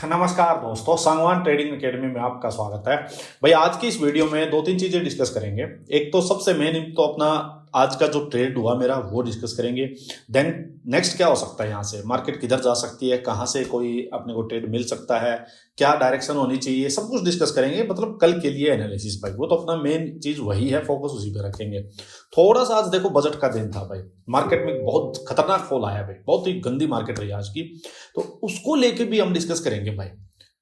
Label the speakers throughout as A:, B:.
A: नमस्कार दोस्तों, Sangwan trading academy में आपका स्वागत है। भाई आज की इस वीडियो में दो तीन चीजें डिस्कस करेंगे। एक तो सबसे मेन तो अपना आज का जो ट्रेड हुआ मेरा वो डिस्कस करेंगे। देन नेक्स्ट क्या हो सकता है, यहाँ से मार्केट किधर जा सकती है, कहाँ से कोई अपने को ट्रेड मिल सकता है, क्या डायरेक्शन होनी चाहिए, सब कुछ डिस्कस करेंगे। मतलब कल के लिए एनालिसिस भाई, वो तो अपना मेन चीज वही है, फोकस उसी पे रखेंगे। थोड़ा सा आज देखो बजट का दिन था भाई, मार्केट में बहुत खतरनाक फॉल आया भाई, बहुत ही गंदी मार्केट रही आज की। तो उसको लेके भी हम डिस्कस करेंगे भाई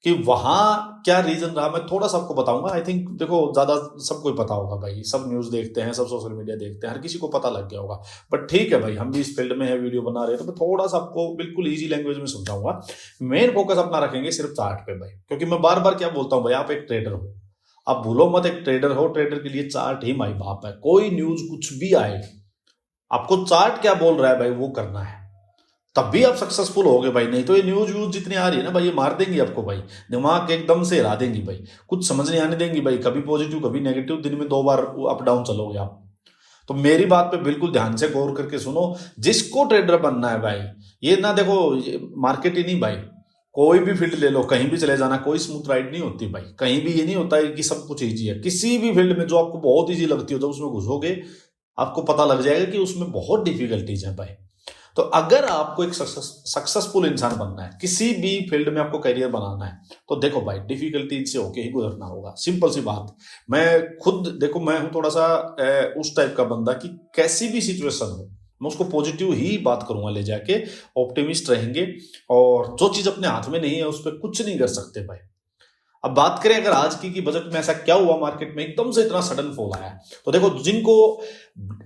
A: कि वहां क्या रीजन रहा। मैं थोड़ा सा आपको बताऊंगा। आई थिंक देखो ज्यादा सबको ही पता होगा भाई, सब न्यूज देखते हैं, सब सोशल मीडिया देखते हैं, हर किसी को पता लग गया होगा। बट ठीक है भाई, हम भी इस फील्ड में है, वीडियो बना रहे हैं, तो मैं थोड़ा सा आपको बिल्कुल इजी लैंग्वेज में समझाऊंगा। मेन फोकस अपना रखेंगे सिर्फ चार्ट पे भाई, क्योंकि मैं बार बार क्या बोलता हूँ भाई, आप एक ट्रेडर हो, आप भूलो मत एक ट्रेडर हो, ट्रेडर के लिए चार्ट ही माई बाप है। कोई न्यूज कुछ भी आए, आपको चार्ट क्या बोल रहा है भाई वो करना है, तब भी आप सक्सेसफुल होगे भाई। नहीं तो ये न्यूज व्यूज जितनी आ रही है ना भाई, ये मार देंगी आपको भाई, दिमाग एकदम से हिला देंगी भाई, कुछ समझ नहीं आने देंगी भाई। कभी पॉजिटिव कभी नेगेटिव, दिन में 2 बार अप डाउन चलोगे आप। तो मेरी बात पे बिल्कुल ध्यान से गौर करके सुनो। जिसको ट्रेडर बनना है भाई, ये ना देखो मार्केट ही नहीं भाई, कोई भी फील्ड ले लो, कहीं भी चले जाना, कोई स्मूथ राइड नहीं होती भाई। कहीं भी ये नहीं होता है कि सब कुछ ईजी है। किसी भी फील्ड में जो आपको बहुत ईजी लगती हो, जब उसमें घुसोगे आपको पता लग जाएगा कि उसमें बहुत डिफिकल्टीज है भाई। तो अगर आपको एक सक्सेसफुल इंसान बनना है, किसी भी फील्ड में आपको करियर बनाना है, तो देखो भाई डिफिकल्टी से होके ही गुजरना होगा। सिंपल सी बात। मैं खुद देखो, मैं हूं थोड़ा सा उस टाइप का बंदा कि कैसी भी सिचुएशन हो मैं उसको पॉजिटिव ही बात करूंगा ले जाके, ऑप्टिमिस्ट रहेंगे। और जो चीज अपने हाथ में नहीं है उस पर कुछ नहीं कर सकते भाई। अब बात करें अगर आज की बजट में ऐसा क्या हुआ, मार्केट में एकदम से इतना सडन फॉल आया, तो देखो जिनको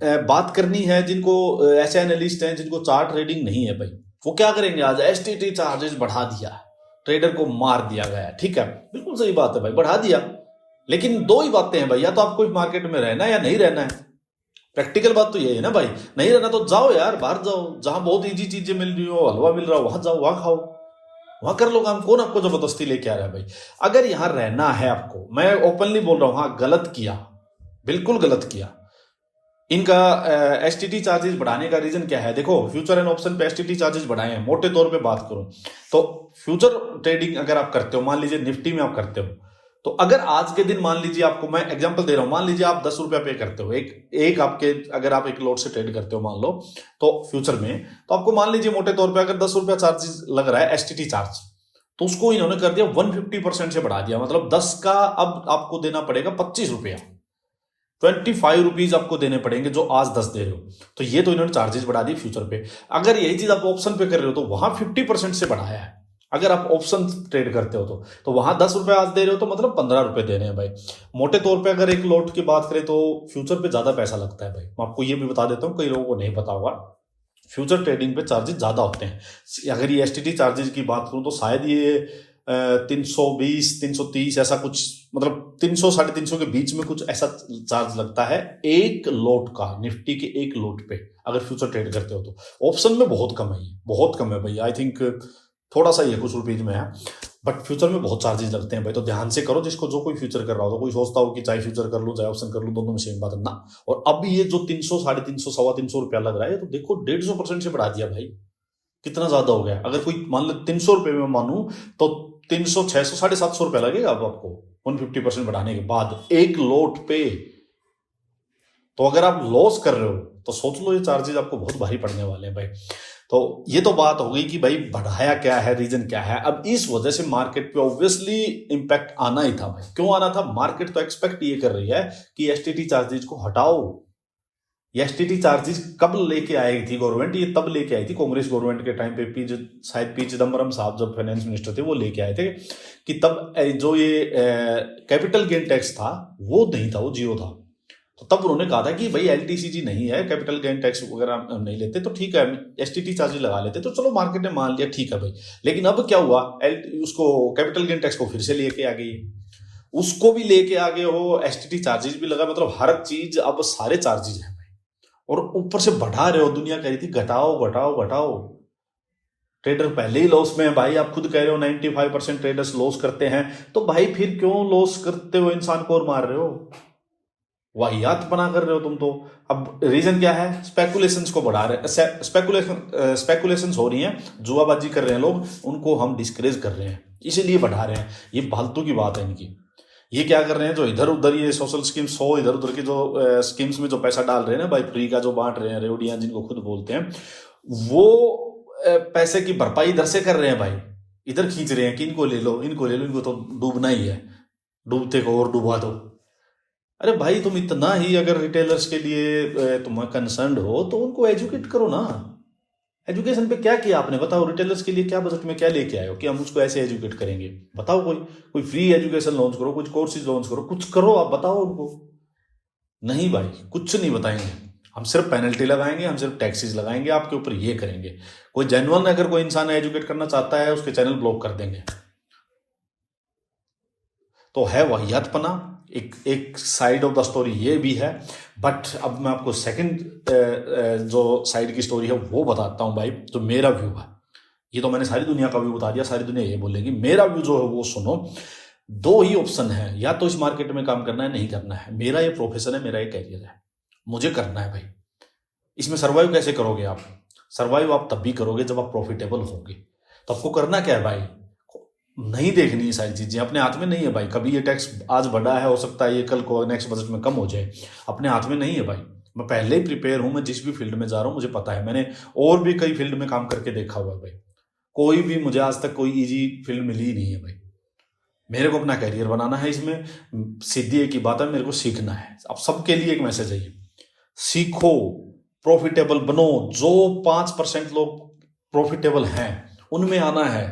A: बात करनी है, जिनको ऐसे एनालिस्ट हैं जिनको चार्ट रीडिंग नहीं है भाई, वो क्या करेंगे, आज एसटीटी चार्जेस बढ़ा दिया, ट्रेडर को मार दिया गया। ठीक है, बिल्कुल सही बात है भाई, बढ़ा दिया। लेकिन दो ही बातें हैं भाई, या तो आपको इस मार्केट में रहना है या नहीं रहना है। प्रैक्टिकल बात तो यही है ना भाई। नहीं रहना तो जाओ यार, बाहर जाओ, जहां बहुत इजी चीजें मिल रही हो, हलवा मिल रहा हो, वहां जाओ, वहां खाओ, वहां कर लो काम। कौन आपको जबरदस्ती लेके आ रहा है भाई। अगर यहां रहना है आपको, मैं ओपनली बोल रहा हूं, हाँ गलत किया, बिल्कुल गलत किया। इनका एसटीटी चार्जेस बढ़ाने का रीजन क्या है, देखो फ्यूचर एंड ऑप्शन पे एसटीटी चार्जेस बढ़ाए हैं। मोटे तौर पे बात करूं तो फ्यूचर ट्रेडिंग अगर आप करते हो, मान लीजिए निफ्टी में आप करते हो, तो अगर आज के दिन मान लीजिए, आपको मैं एग्जांपल दे रहा हूं, मान लीजिए आप 10 रुपया पे करते हो, एक आपके, अगर आप एक लॉट से ट्रेड करते हो मान लो, तो फ्यूचर में, तो आपको मान लीजिए मोटे तौर पे अगर 10 रुपया चार्जेस लग रहा है एसटीटी चार्ज, तो उसको इन्होंने कर दिया 150% से बढ़ा दिया। मतलब 10 का अब आपको देना पड़ेगा 25 रुपया, 25 रुपीज आपको देने पड़ेंगे, जो आज 10 दे रहे हो। तो ये तो इन्होंने चार्जेस बढ़ा दी फ्यूचर पे। अगर यही चीज आप ऑप्शन पे कर रहे हो तो वहां 50% से बढ़ाया है। अगर आप ऑप्शन ट्रेड करते हो तो वहां 10 रुपए आज दे रहे हो, तो मतलब 15 रुपए दे रहे हैं भाई। मोटे तौर पे अगर एक लॉट की बात करें तो फ्यूचर पे ज्यादा पैसा लगता है भाई। मैं आपको ये भी बता देता हूँ, कई लोगों को नहीं पता होगा, फ्यूचर ट्रेडिंग पे चार्जेस ज्यादा होते हैं। अगर ये एसटीटी चार्जेस की बात करूं तो शायद ये 320 330 ऐसा कुछ, मतलब 300 350 के बीच में कुछ ऐसा चार्ज लगता है एक लोट का, निफ्टी के एक लोट पे अगर फ्यूचर ट्रेड करते हो तो। ऑप्शन में बहुत कम है, ये बहुत कम है भाई। आई थिंक थोड़ा सा ही है, कुछ रुपीज में है, बट फ्यूचर में बहुत चार्जेस लगते हैं भाई। तो ध्यान से करो, जिसको जो कोई फ्यूचर कर रहा हो। तो कोई सोचता हो कि चाहे फ्यूचर कर लूं चाहे ऑप्शन कर लूं, दोनों में सेम बात है ना। और अब ये जो 300 350 325 रुपया लग रहा है, तो देखो 150% से बढ़ा दिया भाई, कितना ज्यादा हो गया। अगर कोई मान लो 300 रुपये में मानू, तो 300 600 750 रुपया लगेगा अब आपको 150% बढ़ाने के बाद एक लोट पे। तो अगर आप लॉस कर रहे हो तो सोच लो, ये चार्जेस आपको बहुत भारी पड़ने वाले हैं भाई। तो ये तो बात हो गई कि भाई बढ़ाया क्या है, रीजन क्या है। अब इस वजह से मार्केट पे ऑब्वियसली इंपैक्ट आना ही था भाई। क्यों आना था, मार्केट तो एक्सपेक्ट ये कर रही है कि एसटीटी चार्जेस को हटाओ। ये एसटीटी चार्जेस कब लेके आई थी गवर्नमेंट, ये तब लेके आई थी कांग्रेस गवर्नमेंट के टाइम पे। शायद पी चिदम्बरम साहब जब फाइनेंस मिनिस्टर थे, वो लेके आए थे कि तब जो ये कैपिटल गेन टैक्स था वो नहीं था, वो जीरो था। तो तब उन्होंने कहा था कि भाई एलटीसीजी नहीं है, कैपिटल गेन टैक्स वगैरह हम नहीं लेते, तो ठीक है एसटीटी चार्जेस लगा लेते। तो चलो मार्केट ने मान लिया, ठीक है भाई। लेकिन अब क्या हुआ, उसको कैपिटल गेन टैक्स को फिर से लेके आ गई, उसको भी लेके आ गए हो, एसटीटी चार्जेस भी लगा। मतलब हर चीज अब सारे चार्जेस है भाई, और ऊपर से बढ़ा रहे हो। दुनिया कह रही थी घटाओ घटाओ घटाओ, ट्रेडर पहले ही लॉस में है भाई। आप खुद कह रहे हो 95% ट्रेडर्स लॉस करते हैं, तो भाई फिर क्यों लॉस करते हो इंसान को और मार रहे हो। वाहियात बना कर रहे हो तुम तो। अब रीजन क्या है? स्पेकुलेशंस को बढ़ा रहे हैं, स्पेकुलेशंस हो रही हैं, जुआबाजी कर रहे हैं लोग, उनको हम डिस्करेज कर रहे हैं, इसीलिए बढ़ा रहे हैं। ये फालतू की बात है इनकी। ये क्या कर रहे हैं, जो इधर उधर ये सोशल स्कीम्स हो, इधर उधर की जो स्कीम्स में जो पैसा डाल रहे हैं ना भाई, फ्री का जो बांट रहे हैं, रेवड़ियां जिनको खुद बोलते हैं, वो पैसे की भरपाई इधर से कर रहे हैं भाई। इधर खींच रहे हैं कि इनको ले लो, इनको ले लो, इनको तो डूबना ही है, डूबते को और डुबा दो। अरे भाई, तुम इतना ही अगर रिटेलर्स के लिए तुम कंसर्न हो तो उनको एजुकेट करो ना। एजुकेशन पे क्या किया आपने, बताओ। रिटेलर्स के लिए क्या बजट में क्या लेके आए हो कि हम उसको ऐसे एजुकेट करेंगे? बताओ। कोई कोई फ्री एजुकेशन लॉन्च करो, कुछ कोर्सेज लॉन्च करो, कुछ करो, आप बताओ उनको। नहीं भाई, कुछ नहीं बताएंगे। हम सिर्फ पेनल्टी लगाएंगे, हम सिर्फ टैक्सेस लगाएंगे आपके ऊपर, ये करेंगे। कोई जेन्युइन अगर कोई इंसान एजुकेट करना चाहता है, उसके चैनल ब्लॉक कर देंगे। तो है वाहियातपना। एक साइड ऑफ द स्टोरी ये भी है। बट अब मैं आपको सेकंड जो साइड की स्टोरी है वो बताता हूं भाई, जो मेरा व्यू है। ये तो मैंने सारी दुनिया का व्यू बता दिया, सारी दुनिया ये बोलेगी। मेरा व्यू जो है वो सुनो। दो ही ऑप्शन है, या तो इस मार्केट में काम करना है, नहीं करना है। मेरा ये प्रोफेशन है, मेरा ये कैरियर है, मुझे करना है भाई। इसमें सर्वाइव कैसे करोगे आप? सर्वाइव आप तब भी करोगे जब आप प्रॉफिटेबल होगे। तो आपको करना क्या है भाई? नहीं देखनी ये सारी चीजें, अपने हाथ में नहीं है भाई। कभी ये टैक्स आज बढ़ा है, हो सकता है ये कल को नेक्स्ट बजट में कम हो जाए, अपने हाथ में नहीं है भाई। मैं पहले ही प्रिपेयर हूं, मैं जिस भी फील्ड में जा रहा हूं मुझे पता है। मैंने और भी कई फील्ड में काम करके देखा हुआ है भाई। कोई भी मुझे आज तक कोई इजी फील्ड मिली ही नहीं है भाई। मेरे को अपना कैरियर बनाना है इसमें। सीधी एक ही बात है, मेरे को सीखना है। अब सबके लिए एक मैसेज है ये, सीखो, प्रॉफिटेबल बनो। जो 5% लोग प्रॉफिटेबल हैं उनमें आना है।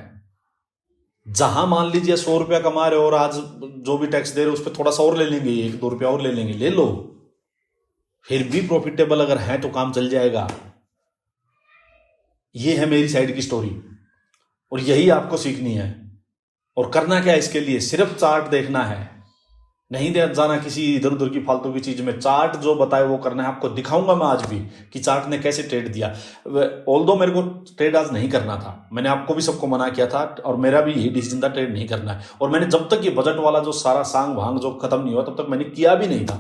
A: जहां मान लीजिए 100 रुपया कमा रहे हो और आज जो भी टैक्स दे रहे हो उस पर थोड़ा सा और ले लेंगे, 1-2 रुपया और ले लेंगे, ले लो, फिर भी प्रॉफिटेबल अगर है तो काम चल जाएगा। ये है मेरी साइड की स्टोरी, और यही आपको सीखनी है। और करना क्या है इसके लिए? सिर्फ चार्ट देखना है, नहीं दे जाना किसी इधर उधर की फालतू की चीज में। चार्ट जो बताए वो करना है। आपको दिखाऊंगा मैं आज भी कि चार्ट ने कैसे ट्रेड दिया। ऑल्दो मेरे को ट्रेड आज नहीं करना था, मैंने आपको भी सबको मना किया था, और मेरा भी यही डिसीजन था, ट्रेड नहीं करना है। और मैंने जब तक ये बजट वाला जो सारा सांग भांग जो खत्म नहीं हुआ तब तक मैंने किया भी नहीं था।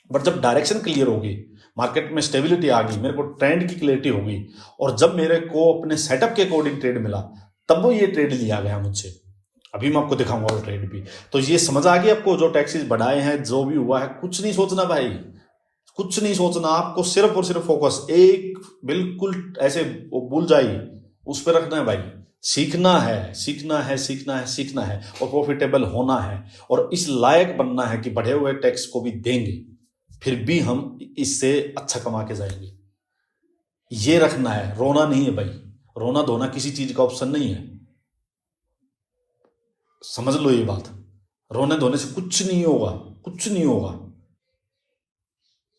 A: बट जब डायरेक्शन क्लियर होगी, मार्केट में स्टेबिलिटी आ गई, मेरे को ट्रेंड की क्लियरिटी होगी, और जब मेरे को अपने सेटअप के अकॉर्डिंग ट्रेड मिला, तब वो ये ट्रेड लिया गया मुझसे। अभी मैं आपको दिखाऊंगा वो ट्रेड भी। तो ये समझ आ गई आपको, जो टैक्सेस बढ़ाए हैं, जो भी हुआ है, कुछ नहीं सोचना भाई, कुछ नहीं सोचना। आपको सिर्फ और सिर्फ फोकस एक बिल्कुल ऐसे भूल जाइए उस पर रखना है भाई। सीखना है, सीखना है, सीखना है, सीखना है, और प्रॉफिटेबल होना है, और इस लायक बनना है कि बढ़े हुए टैक्स को भी देंगे, फिर भी हम इससे अच्छा कमा के जाएंगे। ये रखना है, रोना नहीं है भाई। रोना धोना किसी चीज का ऑप्शन नहीं है, समझ लो ये बात। रोने धोने से कुछ नहीं होगा, कुछ नहीं होगा।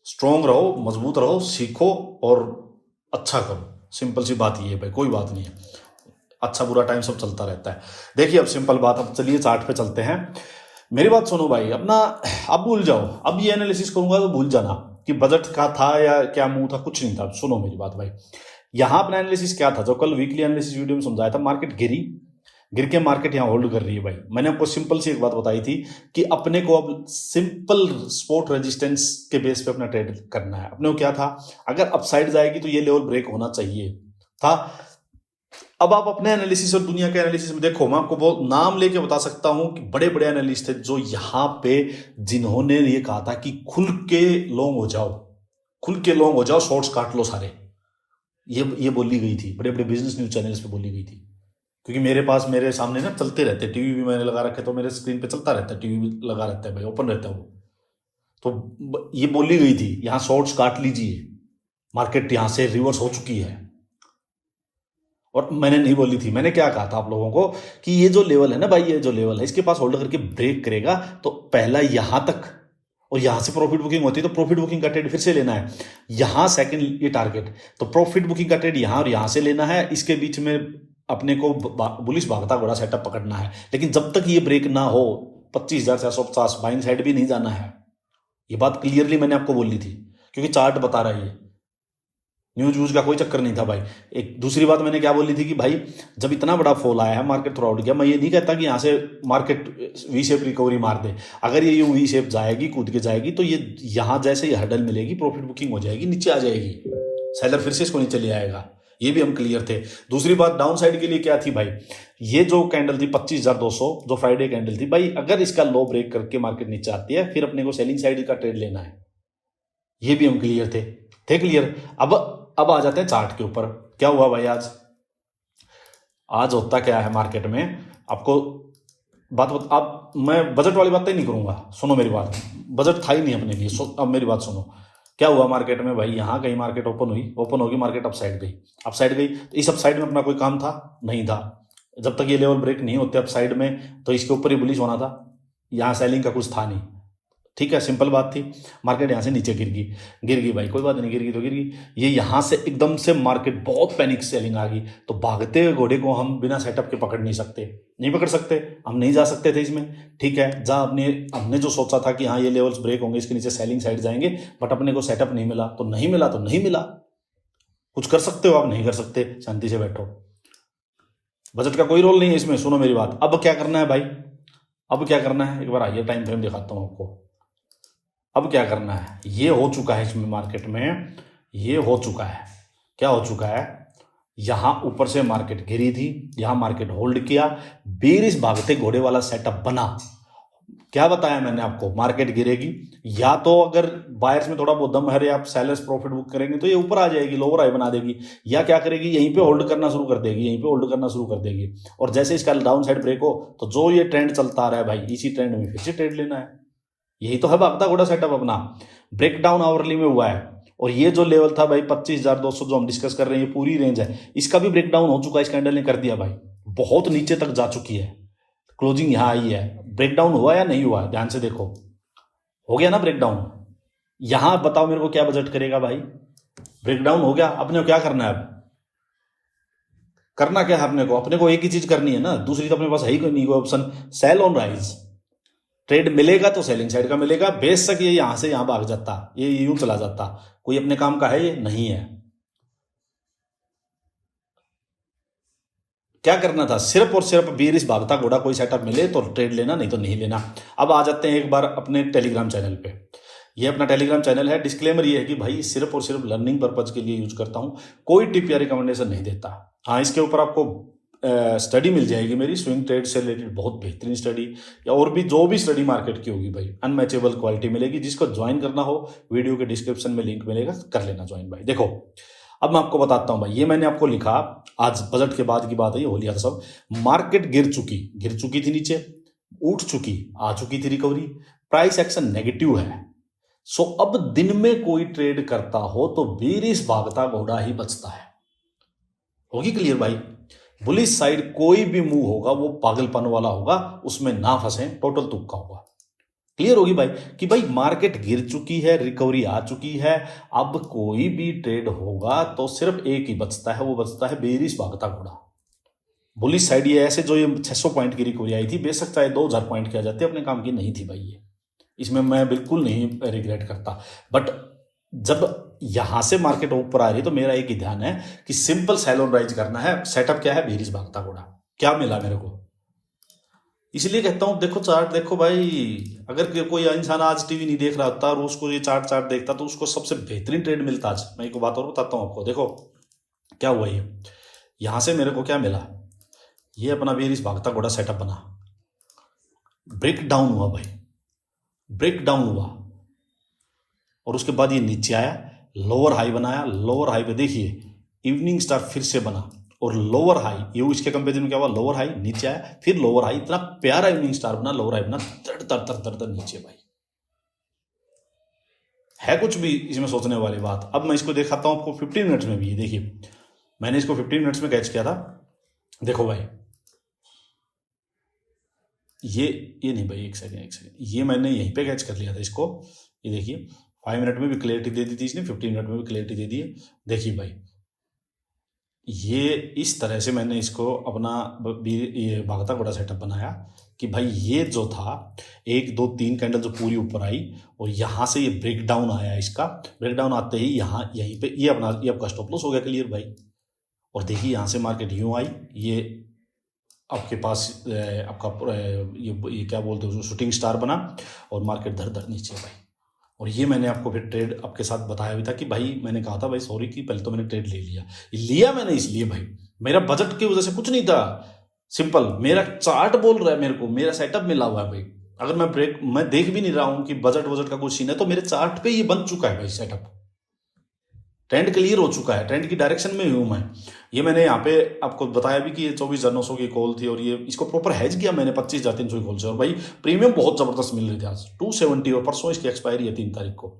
A: स्ट्रांग रहो, मजबूत रहो, सीखो और अच्छा करो। सिंपल सी बात ये है भाई, कोई बात नहीं है। अच्छा बुरा टाइम सब चलता रहता है। देखिए अब सिंपल बात, अब चलिए चार्ट पे चलते हैं। मेरी बात सुनो भाई, अपना अब भूल जाओ। अब ये एनालिसिस करूंगा तो भूल जाना कि बजट का था या क्या मुंह था, कुछ नहीं था। सुनो मेरी बात भाई, यहां अपना एनालिसिस क्या था, जो कल वीकली एनालिसिस वीडियो में समझाया था। मार्केट गिर के मार्केट यहां होल्ड कर रही है भाई। मैंने आपको सिंपल सी एक बात बताई थी कि अपने को अब सिंपल स्पॉट रेजिस्टेंस के बेस पे अपना ट्रेड करना है। अपने को क्या था, अगर अपसाइड जाएगी तो ये लेवल ब्रेक होना चाहिए था। अब आप अपने एनालिसिस और दुनिया के एनालिसिस में देखो, मैं आपको बहुत नाम लेके बता सकता हूं कि बड़े बड़े एनालिस्ट थे जो यहां पे, जिन्होंने ये कहा था कि खुल के लॉन्ग हो जाओ, खुल के लॉन्ग हो जाओ, शॉर्ट्स काट लो सारे। ये बोली गई थी, बड़े बड़े बिजनेस न्यूज चैनल्स पे बोली गई थी। क्योंकि मेरे सामने ना चलते रहते, टीवी भी मैंने लगा रखे, तो मेरे स्क्रीन पे चलता रहता है, टीवी भी लगा रहता है भाई, ओपन रहता है वो। तो ये बोली गई थी यहां शॉर्ट्स काट लीजिए, मार्केट यहां से रिवर्स हो चुकी है। और मैंने नहीं बोली थी, मैंने क्या कहा था आप लोगों को कि ये जो लेवल है ना भाई, ये जो लेवल है इसके पास होल्ड करके ब्रेक करेगा तो पहला यहां तक, और यहां से प्रॉफिट बुकिंग होती है तो प्रॉफिट बुकिंग का ट्रेड फिर से लेना है। यहां सेकंड ये टारगेट, तो प्रॉफिट बुकिंग का ट्रेड यहां और यहां से लेना है। इसके बीच में अपने को बुलिश भागता घोड़ा सेटअप पकड़ना है। लेकिन जब तक ये ब्रेक ना हो 25,450 बाइंग साइड भी नहीं जाना है। ये बात क्लियरली मैंने आपको बोली थी, क्योंकि चार्ट बता रहा है ये। न्यूज व्यूज का कोई चक्कर नहीं था भाई। एक दूसरी बात मैंने क्या बोली थी कि भाई जब इतना बड़ा फॉल आया है, मार्केट थोड़ा उठ गया, मैं ये नहीं कहता कि यहाँ से मार्केट वी शेप रिकवरी मार दे। अगर ये वी शेप जाएगी, कूद के जाएगी, तो ये यहाँ जैसे ही हर्डल मिलेगी, प्रॉफिट बुकिंग हो जाएगी, नीचे आ जाएगी, सेलर फिर से इसको नीचे ले आएगा। ये भी हम क्लियर थे। दूसरी बात डाउन साइड के लिए क्या थी भाई, ये जो कैंडल थी 25,200 जो फ्राइडे कैंडल थी भाई, अगर इसका लो ब्रेक करके मार्केट नीचे आती है, फिर अपने को सेलिंग साइड का ट्रेड लेना है। ये भी हम क्लियर थे क्लियर। अब आ जाते हैं चार्ट के ऊपर। क्या हुआ भाई आज होता क्या है मार्केट में, आपको अब मैं बजट वाली बात नहीं करूंगा, सुनो मेरी बात, बजट था ही नहीं अपने लिए। अब मेरी बात सुनो, क्या हुआ मार्केट में भाई, यहाँ कहीं मार्केट ओपन होगी, मार्केट अपसाइड गई। तो इस अपसाइड में अपना कोई काम था नहीं था, जब तक ये लेवल ब्रेक नहीं होते अपसाइड में, तो इसके ऊपर ही बुलिश होना था, यहाँ सेलिंग का कुछ था नहीं। ठीक है, सिंपल बात थी। मार्केट यहाँ से नीचे गिर गई भाई, कोई बात नहीं, गिर गई तो गिर गई। ये यहाँ से एकदम से मार्केट बहुत पैनिक सेलिंग आ गई, तो भागते हुए घोड़े को हम बिना सेटअप के पकड़ नहीं सकते, हम नहीं जा सकते थे इसमें। ठीक है, जहाँ हमने जो सोचा था कि हाँ ये लेवल्स ब्रेक होंगे, इसके नीचे सेलिंग साइड जाएंगे, बट अपने को सेटअप नहीं मिला, तो नहीं मिला। कुछ कर सकते हो आप, नहीं कर सकते, शांति से बैठो। बजट का कोई रोल नहीं है इसमें। सुनो मेरी बात, अब क्या करना है भाई, अब क्या करना है, एक बार आइए टाइम फ्रेम दिखाता हूँ आपको। अब क्या करना है, ये हो चुका है इसमें मार्केट में, ये हो चुका है। क्या हो चुका है, यहां ऊपर से मार्केट गिरी थी, यहां मार्केट होल्ड किया, बेरिश भागते घोड़े वाला सेटअप बना। क्या बताया मैंने आपको, मार्केट गिरेगी, या तो अगर बायर्स में थोड़ा बहुत दम है, आप सेलर्स प्रॉफिट बुक करेंगे तो ये ऊपर आ जाएगी, लोअर हाई बना देगी, या क्या करेगी, यहीं पे होल्ड करना शुरू कर देगी, और जैसे इसका डाउन साइड ब्रेक हो, तो जो ये ट्रेंड चलता आ रहा है भाई, इसी ट्रेंड में फिर से ट्रेड लेना है। यही तो है भागता घोड़ा सेटअप अपना। ब्रेकडाउन आवरली में हुआ है, और ये जो लेवल था भाई 25,200 जो हम डिस्कस कर रहे हैं, ये पूरी रेंज है, इसका भी ब्रेकडाउन हो चुका है, इस कैंडल ने कर दिया भाई, बहुत नीचे तक जा चुकी है, क्लोजिंग यहां आई है। ब्रेकडाउन हुआ या नहीं हुआ, ध्यान से देखो, हो गया ना ब्रेकडाउन। यहां बताओ मेरे को क्या बजट करेगा भाई, ब्रेकडाउन हो गया, अपने को क्या करना है, अब करना क्या है अपने को एक ही चीज करनी है ना, दूसरी तो अपने पास है ही कोई नहीं, कोई option, sell on rise. Trade मिलेगा तो सेलिंग साइड का मिलेगा, बेशक ये यहां से यहां भाग जाता, ये यूं चला जाता, कोई अपने काम का है, ये नहीं है। क्या करना था, सिर्फ और सिर्फ बेरिश भागता घोड़ा कोई सेटअप मिले तो ट्रेड लेना, नहीं तो नहीं लेना। अब आ जाते हैं एक बार अपने टेलीग्राम चैनल पे। ये अपना टेलीग्राम चैनल है, डिस्क्लेमर ये है कि भाई सिर्फ और सिर्फ लर्निंग पर्पज के लिए यूज करता हूं, कोई टिप या रिकमेंडेशन नहीं देता। हाँ, इसके ऊपर आपको स्टडी मिल जाएगी मेरी, स्विंग ट्रेड से रिलेटेड बहुत बेहतरीन स्टडी, या और भी जो भी स्टडी मार्केट की होगी भाई, अनमैचेबल क्वालिटी मिलेगी। जिसको ज्वाइन करना हो, वीडियो के डिस्क्रिप्शन में लिंक मिलेगा, कर लेना ज्वाइन भाई। देखो अब मैं आपको बताता हूं भाई, ये मैंने आपको लिखा, आज बजट के बाद की बात है, ये हो लिया था सब। मार्केट गिर चुकी थी नीचे, उठ चुकी, आ चुकी थी रिकवरी, प्राइस एक्शन नेगेटिव है। सो अब दिन में कोई ट्रेड करता हो तो बेरिश भागता घोड़ा ही बचता है। होगी क्लियर भाई, बुलिश साइड कोई भी मूव होगा वो पागलपन वाला होगा, उसमें ना फंसे, टोटल तुक्का होगा। क्लियर होगी भाई कि भाई मार्केट गिर चुकी है, रिकवरी आ चुकी है, अब कोई भी ट्रेड होगा तो सिर्फ एक ही बचता है, वो बचता है बेरिश भागता घोड़ा। बुलिश साइड ये ऐसे, जो ये 600 पॉइंट की रिकवरी आई थी, बेशक चाहे 2000 पॉइंट की आ जाती, अपने काम की नहीं थी भाई, ये इसमें मैं बिल्कुल नहीं रिग्रेट करता। बट जब यहां से मार्केट ऊपर आ रही है तो मेरा एक ही ध्यान है कि सिंपल सेल ऑन राइज करना है। सेटअप क्या है, बेरिश भागता घोड़ा। क्या मिला मेरे को, इसलिए कहता हूं देखो चार्ट देखो भाई। अगर कोई इंसान आज टीवी नहीं देख रहा होता और उसको ये चार्ट देखता तो उसको सबसे बेहतरीन ट्रेड मिलता। आज मैं एक बात और बताता हूं आपको, देखो क्या हुआ, ये यहां से मेरे को क्या मिला, ये अपना बेरिश भागता घोड़ा सेटअप बना, ब्रेक डाउन हुआ भाई, ब्रेक डाउन हुआ, और उसके बाद ये नीचे आया, लोअर हाई बनाया, लोअर हाई पे देखिए इवनिंग स्टार फिर से बना, और लोअर हाई, ये इसके कंपेरिजन में क्या हुआ, लोअर हाई नीचे आया, फिर लोअर हाई, इतना प्यारा इवनिंग स्टार बना, लोअर हाई बना, तर नीचे भाई। है कुछ भी इसमें सोचने वाली बात। अब मैं इसको दिखाता हूं आपको 15 मिनट्स में भी, देखिए मैंने इसको 15 मिनट्स में कैच किया था। देखो भाई, ये नहीं भाई, एक सेकेंड, ये मैंने यहीं पे कैच कर लिया था इसको। ये देखिए 5 मिनट में भी क्लियरिटी दे दी थी इसने, 15 मिनट में भी क्लियरिटी दे दी है। देखिए भाई, ये इस तरह से मैंने इसको अपना ये भागता घोड़ा सेटअप बनाया कि भाई ये जो था 1 2 3 कैंडल जो पूरी ऊपर आई और यहाँ से ये ब्रेक डाउन आया, इसका ब्रेक डाउन आते ही यहाँ यहीं पे ये आपका स्टॉप लॉस हो गया क्लियर भाई। और देखिए यहाँ से मार्केट यूँ आई, ये आपके पास आपका ये क्या बोलते हैं शूटिंग स्टार बना और मार्केट धर धर नीचे भाई। और ये मैंने आपको फिर ट्रेड आपके साथ बताया भी था कि भाई मैंने कहा था भाई सॉरी कि पहले तो मैंने ट्रेड ले लिया मैंने इसलिए भाई मेरा बजट की वजह से कुछ नहीं था, सिंपल मेरा चार्ट बोल रहा है मेरे को, मेरा सेटअप मिला हुआ है भाई। अगर मैं देख भी नहीं रहा हूं कि बजट का कुछ सीन है, तो मेरे चार्ट पे ये बन चुका है भाई सेटअप, ट्रेंड क्लियर हो चुका है, ट्रेंड की डायरेक्शन में हूं मैं। ये मैंने यहाँ पे आपको बताया भी कि ये 24,900 की कॉल थी और ये इसको प्रॉपर हैज किया मैंने 25,300 की कॉल से, और भाई प्रीमियम बहुत जबरदस्त मिल रही थी आज 270, और परसों इसकी एक्सपायरी है 3 तारीख को,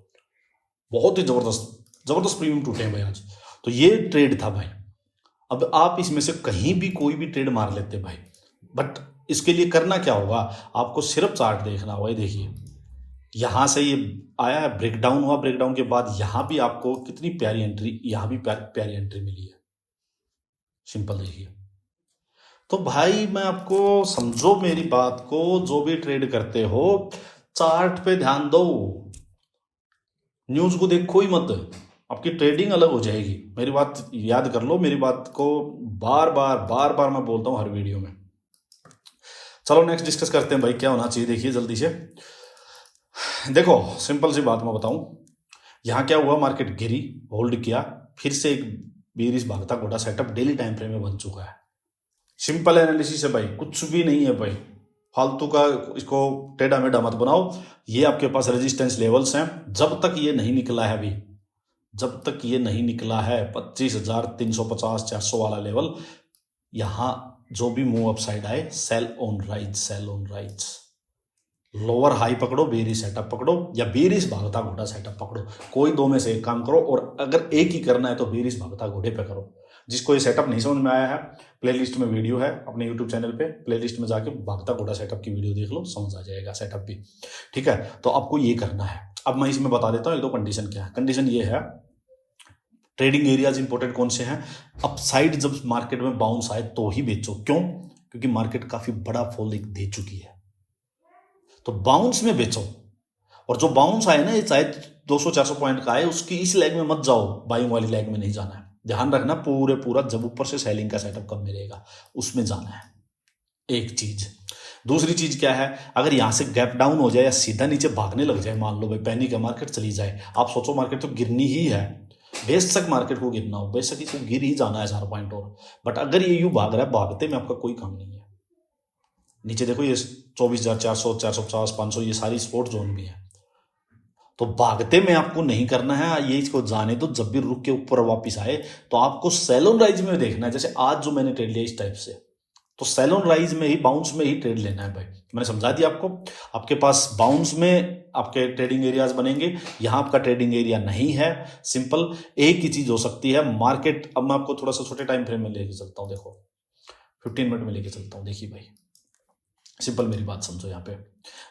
A: बहुत ही जबरदस्त प्रीमियम टूटे हैं भाई आज। तो ये ट्रेड था भाई। अब आप इसमें से कहीं भी कोई भी ट्रेड मार लेते भाई, बट इसके लिए करना क्या होगा, आपको सिर्फ चार्ट देखना होगा। देखिए यहां से ये आया है, ब्रेकडाउन हुआ, ब्रेकडाउन के बाद यहां भी आपको कितनी प्यारी एंट्री, यहां भी प्यारी एंट्री मिली है, सिंपल देखिए। तो भाई मैं आपको समझो मेरी बात को, जो भी ट्रेड करते हो चार्ट पे ध्यान दो, न्यूज को देखो ही मत, आपकी ट्रेडिंग अलग हो जाएगी। मेरी बात याद कर लो, मेरी बात को बार बार मैं बोलता हूं हर वीडियो में। चलो नेक्स्ट डिस्कस करते हैं भाई क्या होना चाहिए। देखिए जल्दी से देखो, सिंपल सी बात मैं बताऊं, यहां क्या हुआ, मार्केट गिरी, होल्ड किया, फिर से एक बेरिश भागता घोड़ा सेटअप डेली टाइम फ्रेम में बन चुका है। सिंपल एनालिसिस है भाई, कुछ भी नहीं है भाई, फालतू का इसको टेढ़ा मेढ़ा मत बनाओ। ये आपके पास रेजिस्टेंस लेवल्स हैं, जब तक ये नहीं निकला है अभी, जब तक ये नहीं निकला है 25,350 400 वाला लेवल, यहां जो भी मूव अपसाइड आए sell on rise, lower high पकड़ो, बेरिश सेटअप पकड़ो, या बेरिश भागता घोड़ा सेटअप पकड़ो, कोई दो में से एक काम करो। और अगर एक ही करना है तो बेरिश भागता घोड़े पे करो। जिसको ये सेटअप नहीं समझ में आया है, प्लेलिस्ट में वीडियो है अपने यूट्यूब चैनल पे, प्लेलिस्ट में जाके भागता घोड़ा सेटअप की वीडियो देख लो, समझ आ जाएगा सेटअप भी, ठीक है। तो आपको ये करना है। अब मैं इसमें बता देता हूँ एक दो कंडीशन क्या है। कंडीशन ये है, ट्रेडिंग एरियाज इंपॉर्टेंट कौन से हैं, अपसाइड जब मार्केट में बाउंस आए तो ही बेचो। क्यों? क्योंकि मार्केट काफी बड़ा फॉल दे चुकी है, तो बाउंस में बेचो। और जो बाउंस आए ना, ये चाहे 200-400 पॉइंट का आए, उसकी इस लेग में मत जाओ, बाइंग वाली लेग में नहीं जाना है। ध्यान रखना पूरा जब ऊपर से सेलिंग का सेटअप कब मिलेगा उसमें जाना है, एक चीज। दूसरी चीज क्या है, अगर यहां से गैप डाउन हो जाए या सीधा नीचे भागने लग जाए, मान लो भाई पैनिक है, मार्केट चली जाए, आप सोचो मार्केट तो गिरनी ही है, बेशक मार्केट को गिरना हो, बेशक इसको गिर ही जाना है 4 पॉइंट और, बट अगर ये यूं भाग रहा है, भागते में आपका कोई काम नहीं है। नीचे देखो ये 24,400 450 500 ये सारी स्पोर्ट जोन भी है, तो भागते में आपको नहीं करना है। ये इसको जाने तो जब भी रुक के ऊपर वापस आए तो आपको सेल ऑन राइज में देखना है। जैसे आज जो मैंने ट्रेड लिया इस टाइप से, तो सेल ऑन राइज में ही, बाउंस में ही ट्रेड लेना है भाई। मैंने समझा दिया आपको, आपके पास बाउंस में आपके ट्रेडिंग एरियाज बनेंगे, यहां आपका ट्रेडिंग एरिया नहीं है। सिंपल एक ही चीज हो सकती है, मार्केट, अब मैं आपको थोड़ा सा छोटे टाइम फ्रेम में लेके चलता हूं, देखो 15 मिनट में लेके चलता हूं। देखिए भाई सिंपल मेरी बात समझो, यहाँ पे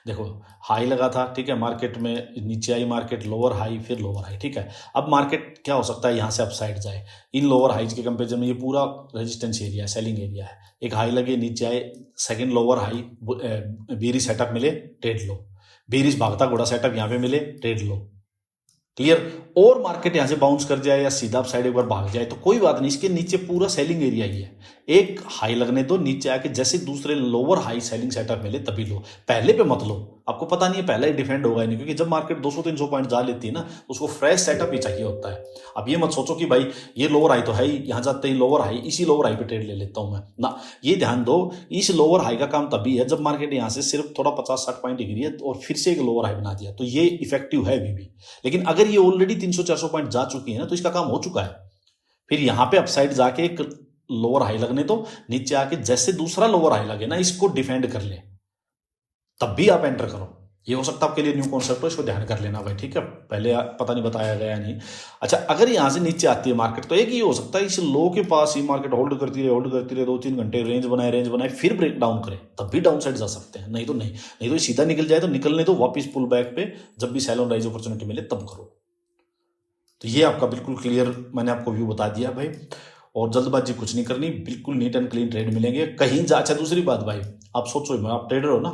A: देखो हाई लगा था, ठीक है, मार्केट में नीचे आई, मार्केट लोअर हाई, फिर लोअर हाई, ठीक है। अब मार्केट क्या हो सकता है, यहाँ से अपसाइड जाए, इन लोअर हाइज के कंपेरिजन में ये पूरा रेजिस्टेंस एरिया है, सेलिंग एरिया है। एक हाई लगे, नीचे आए, second lower high, bearish setup मिले, ट्रेड लो, बेरिश भागता घोड़ा सेटअप यहाँ पे मिले, ट्रेड लो, क्लियर। और मार्केट यहां से बाउंस कर जाए या सीधा अप साइड एक बार भाग जाए तो कोई बात नहीं, इसके नीचे पूरा सेलिंग एरिया ही है। एक हाई लगने दो, नीचे आके जैसे दूसरे लोअर हाई सेलिंग सेटअप मिले तभी लो, पहले पे मत लो। आपको पता नहीं है पहले ही डिफेंड होगा नहीं, क्योंकि जब मार्केट 200-300 पॉइंट जा लेती है ना, उसको फ्रेश सेटअप ही चाहिए होता है। अब ये मत सोचो कि भाई ये लोअर हाई तो है ही, यहां जाते ही लोअर हाई, इसी लोअर हाई पे ट्रेड ले लेता हूं मैं ना। ये ध्यान दो, इस लोअर हाई का काम तभी है जब मार्केट यहां से सिर्फ थोड़ा 50-60 पॉइंट गिरी है और फिर से एक लोअर हाई बना दिया, तो ये इफेक्टिव है अभी भी। लेकिन अगर ये ऑलरेडी 300-400 पॉइंट जा चुकी है ना, तो इसका काम हो चुका है। फिर यहां पे अपसाइड जाके एक लोअर हाई लगने तो, नीचे आके जैसे दूसरा लोअर हाई लगे ना, इसको डिफेंड कर ले, तब भी आप एंटर करो। ये हो सकता है आपके लिए न्यू कॉन्सेप्ट हो, इसको ध्यान कर लेना भाई, ठीक है। पहले पता नहीं बताया गया नहीं। अच्छा, अगर यहां से नीचे आती है मार्केट, तो एक ही हो सकता है, इस लो के पास ही मार्केट होल्ड करती रहे 2-3 घंटे, रेंज बनाए, फिर ब्रेक डाउन करे, तब भी डाउन साइड जा सकते हैं। नहीं तो सीधा निकल जाए तो निकलने दो, वापिस पुल बैक पे जब भी सेल ऑन राइज अपॉर्चुनिटी मिले तब करो। तो ये आपका बिल्कुल क्लियर मैंने आपको व्यू बता दिया भाई। और जल्दबाजी कुछ नहीं करनी, बिल्कुल नीट एंड क्लीन ट्रेड मिलेंगे कहीं जा। अच्छा दूसरी बात भाई, आप सोचो, आप ट्रेडर हो ना,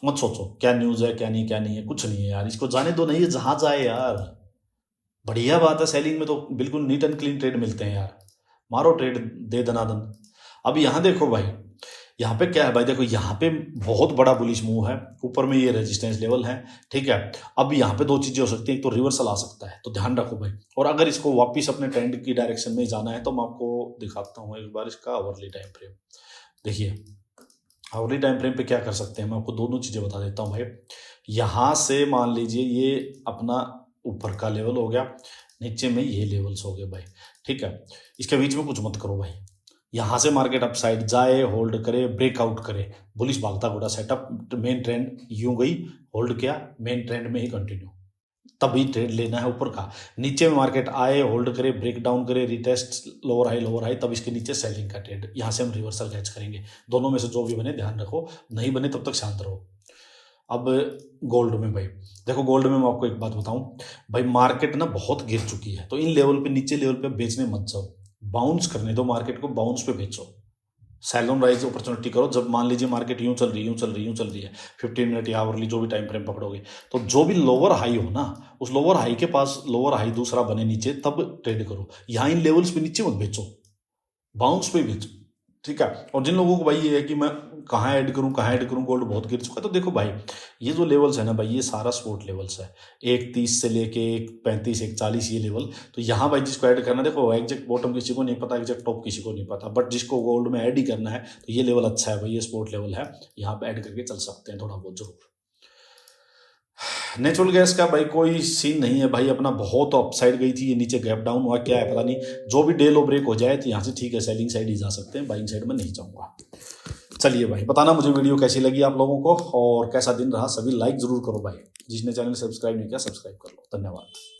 A: मत सोचो क्या न्यूज़ है क्या नहीं है, कुछ नहीं है यार, इसको जाने दो, नहीं जहाँ जाए यार, बढ़िया बात है। सेलिंग में तो बिल्कुल नीट एंड क्लीन ट्रेड मिलते हैं यार, मारो ट्रेड दे दनादन। अब यहाँ देखो भाई, यहाँ पे क्या है भाई, देखो यहाँ पे बहुत बड़ा बुलिश मूव है, ऊपर में ये रेजिस्टेंस लेवल है, ठीक है। अब यहाँ पे दो चीजें हो सकती हैं, एक तो रिवर्सल आ सकता है, तो ध्यान रखो भाई। और अगर इसको वापस अपने ट्रेंड की डायरेक्शन में जाना है तो मैं आपको दिखाता हूँ एक बार इसका आवरली टाइम फ्रेम। देखिए आवरली टाइम फ्रेम पे क्या कर सकते हैं, मैं आपको दोनों चीजें बता देता हूँ भाई। यहाँ से मान लीजिए ये अपना ऊपर का लेवल हो गया, नीचे में ये लेवल्स हो गए भाई, ठीक है। इसके बीच में कुछ मत करो भाई, यहाँ से मार्केट अपसाइड जाए, होल्ड करे, ब्रेकआउट करे, बुलिश भागता घोड़ा सेटअप, मेन ट्रेंड यूं गई, होल्ड किया, मेन ट्रेंड में ही कंटिन्यू, तभी ट्रेड लेना है ऊपर का। नीचे में मार्केट आए, होल्ड करे, ब्रेक डाउन करे, रिटेस्ट लोअर हाई, तब इसके नीचे सेलिंग का ट्रेड, यहाँ से हम रिवर्सल कैच करेंगे। दोनों में से जो भी बने ध्यान रखो, नहीं बने तब तक शांत रहो। अब गोल्ड में भाई देखो, गोल्ड में मैं आपको एक बात बताऊं भाई, मार्केट ना बहुत गिर चुकी है, तो इन लेवल पे, नीचे लेवल पे बेचने मत जाओ, बाउंस करने दो मार्केट को, बाउंस पे बेचो, सैलून राइज अपॉर्चुनिटी करो। जब मान लीजिए मार्केट यूं चल रही है 15 मिनट या आवरली जो भी टाइम फ्रेम पकड़ोगे, तो जो भी लोअर हाई हो ना, उस लोअर हाई के पास लोअर हाई दूसरा बने नीचे, तब ट्रेड करो। यहाँ इन लेवल्स पे नीचे मत बेचो, बाउंस पे बेचो, ठीक है। और जिन लोगों को भाई ये है कि मैं कहाँ ऐड करूँ, गोल्ड बहुत गिर चुका है, तो देखो भाई ये जो लेवल्स है ना भाई, ये सारा सपोर्ट लेवल्स है, 1.30 से लेके 1.35 1.40 ये लेवल। तो यहाँ भाई जिसको ऐड करना, देखो एग्जैक्ट बॉटम किसी को नहीं पता, एग्जैक्ट टॉप किसी को नहीं पता, बट जिसको गोल्ड में ऐड ही करना है तो ये लेवल अच्छा है भाई, ये सपोर्ट लेवल है, यहाँ पे ऐड करके चल सकते हैं थोड़ा बहुत जरूर। नेचुरल गैस का भाई कोई सीन नहीं है भाई, अपना बहुत अपसाइड गई थी, ये नीचे गैप डाउन हुआ, क्या है पता नहीं, जो भी डे लो ब्रेक हो जाए तो यहाँ से ठीक है, सेलिंग साइड ही जा सकते हैं, बाइंग साइड में नहीं जाऊंगा। चलिए भाई, बताना मुझे वीडियो कैसी लगी आप लोगों को, और कैसा दिन रहा, सभी लाइक जरूर करो भाई, जिसने चैनल सब्सक्राइब नहीं किया सब्सक्राइब कर लो। धन्यवाद।